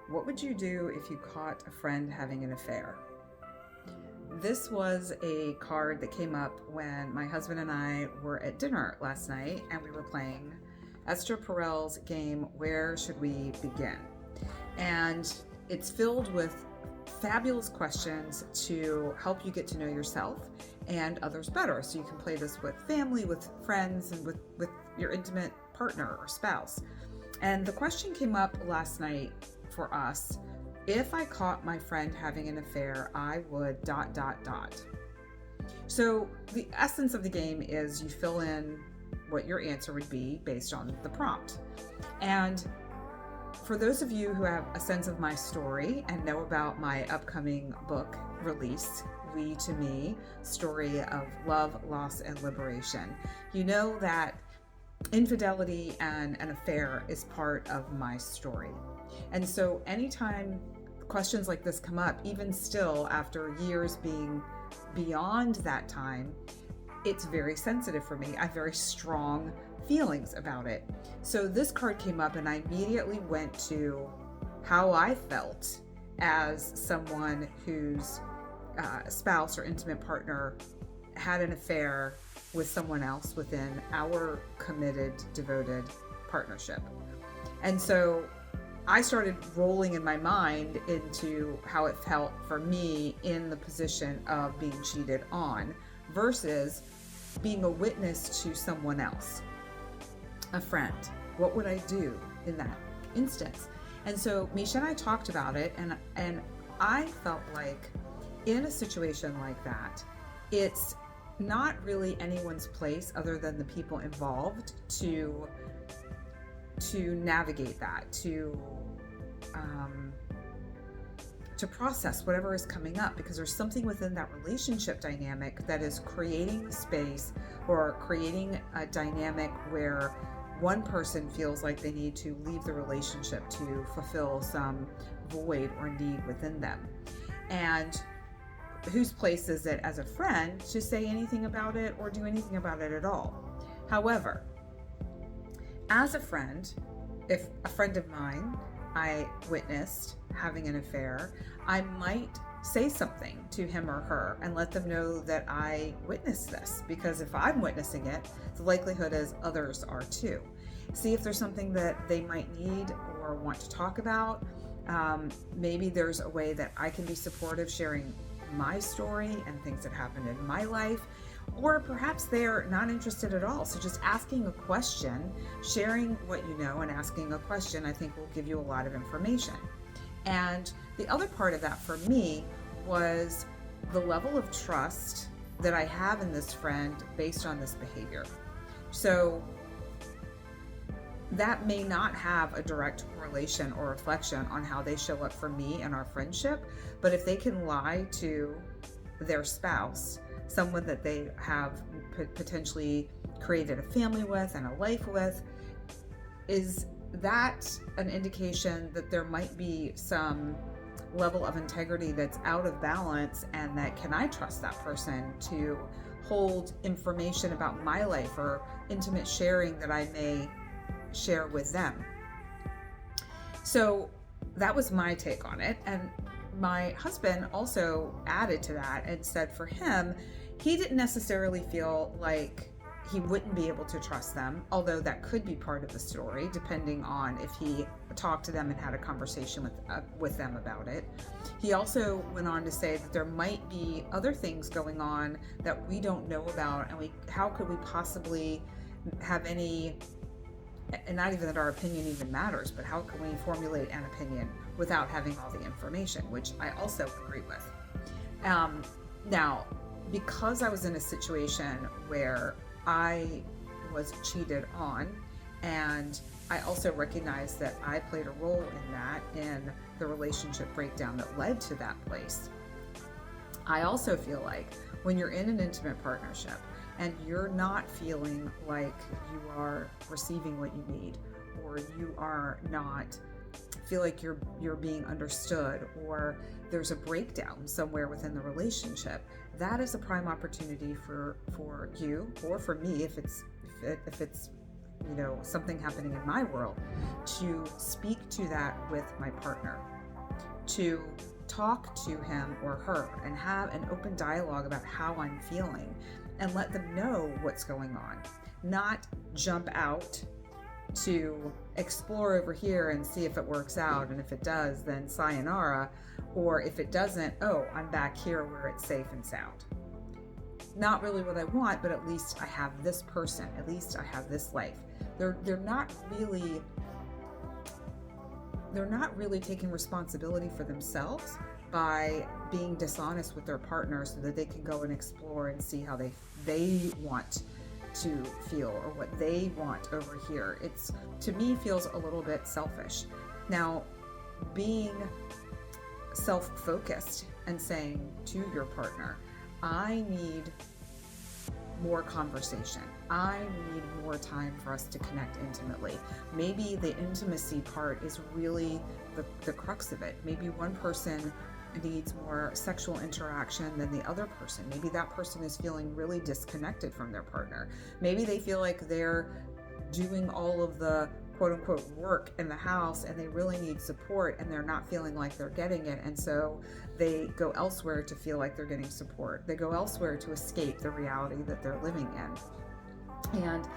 What would you do if you caught a friend having an affair? This was a card that came up when my husband and I were at dinner last night and we were playing Esther Perel's game, Where Should We Begin? And it's filled with fabulous questions to help you get to know yourself and others better. So you can play this with family, with friends, and with your intimate partner or spouse. And the question came up last night for us: if I caught my friend having an affair, I would ... So the essence of the game is you fill in what your answer would be based on the prompt. And for those of you who have a sense of my story and know about my upcoming book release, We to Me, Story of Love, Loss, and Liberation, you know that infidelity and an affair is part of my story. And so anytime questions like this come up, even still after years being beyond that time, it's very sensitive for me. I have very strong feelings about it. So this card came up and I immediately went to how I felt as someone whose spouse or intimate partner had an affair with someone else within our committed, devoted partnership. And so I started rolling in my mind into how it felt for me in the position of being cheated on versus being a witness to someone else, a friend. What would I do in that instance? And so Misha and I talked about it, and I felt like in a situation like that, it's not really anyone's place other than the people involved to navigate that, to process whatever is coming up, because there's something within that relationship dynamic that is creating space or creating a dynamic where one person feels like they need to leave the relationship to fulfill some void or need within them. And whose place is it as a friend to say anything about it or do anything about it at all? However, as a friend, if a friend of mine I witnessed having an affair, I might say something to him or her and let them know that I witnessed this, because if I'm witnessing it, the likelihood is others are too. See if there's something that they might need or want to talk about. Maybe there's a way that I can be supportive, sharing my story and things that happened in my life, or perhaps they're not interested at all. So just asking a question, sharing what you know and asking a question, I think will give you a lot of information. And the other part of that for me was the level of trust that I have in this friend based on this behavior. So that may not have a direct correlation or reflection on how they show up for me and our friendship, but if they can lie to their spouse, someone that they have potentially created a family with and a life with, is that an indication that there might be some level of integrity that's out of balance, and that can I trust that person to hold information about my life or intimate sharing that I may share with them? So that was my take on it. And my husband also added to that and said for him, he didn't necessarily feel like he wouldn't be able to trust them, although that could be part of the story, depending on if he talked to them and had a conversation with them about it. He also went on to say that there might be other things going on that we don't know about, and how could we possibly have any, and not even that our opinion even matters, but how can we formulate an opinion without having all the information, which I also agree with. Now, because I was in a situation where I was cheated on, and I also recognized that I played a role in that, in the relationship breakdown that led to that place. I also feel like when you're in an intimate partnership and you're not feeling like you are receiving what you need, or you are not feel like you're being understood, or there's a breakdown somewhere within the relationship, that is a prime opportunity for you, or for me if it's something happening in my world, to speak to that with my partner, to talk to him or her and have an open dialogue about how I'm feeling and let them know what's going on. Not jump out to explore over here and see if it works out, and if it does, then sayonara, or if it doesn't, oh, I'm back here where it's safe and sound. Not really what I want, but at least I have this person, at least I have this life. They're not really taking responsibility for themselves by being dishonest with their partner so that they can go and explore and see how they want to feel or what they want over here. It's, to me, feels a little bit selfish. Now, being self-focused and saying to your partner, I need more conversation. I need more time for us to connect intimately. Maybe the intimacy part is really the crux of it. Maybe one person needs more sexual interaction than the other person. Maybe that person is feeling really disconnected from their partner. Maybe they feel like they're doing all of the quote unquote work in the house and they really need support and they're not feeling like they're getting it. And so they go elsewhere to feel like they're getting support. They go elsewhere to escape the reality that they're living in. And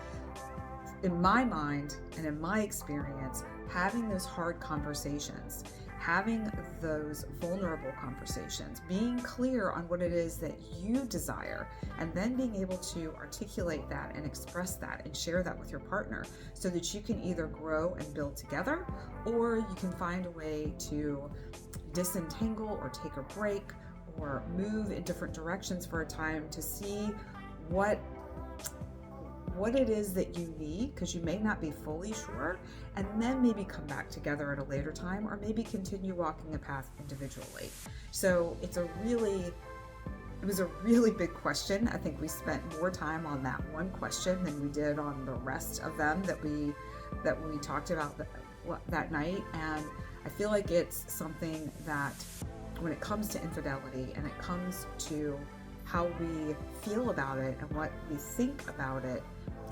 in my mind and in my experience, having those hard conversations, having those vulnerable conversations, being clear on what it is that you desire, and then being able to articulate that and express that and share that with your partner so that you can either grow and build together, or you can find a way to disentangle or take a break or move in different directions for a time to see what it is that you need, because you may not be fully sure, and then maybe come back together at a later time, or maybe continue walking a path individually. So it was a really big question. I think we spent more time on that one question than we did on the rest of them that we talked about that night. And I feel like it's something that when it comes to infidelity and it comes to how we feel about it and what we think about it,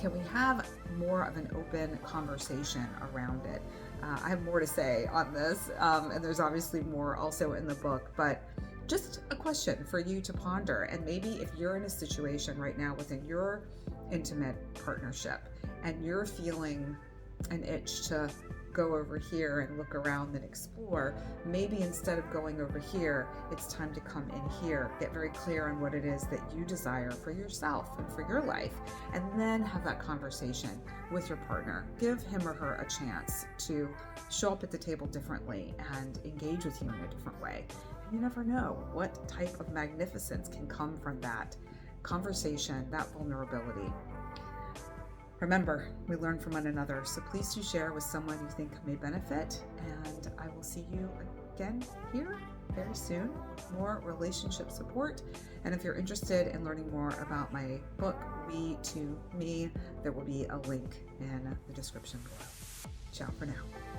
can we have more of an open conversation around it? I have more to say on this, and there's obviously more also in the book, but just a question for you to ponder. And maybe if you're in a situation right now within your intimate partnership and you're feeling an itch to go over here and look around and explore, maybe instead of going over here, it's time to come in here, get very clear on what it is that you desire for yourself and for your life, and then have that conversation with your partner. Give him or her a chance to show up at the table differently and engage with you in a different way. And you never know what type of magnificence can come from that conversation, that vulnerability. Remember, we learn from one another, so please do share with someone you think may benefit, and I will see you again here very soon with more relationship support. And if you're interested in learning more about my book, We to Me, there will be a link in the description below. Ciao for now.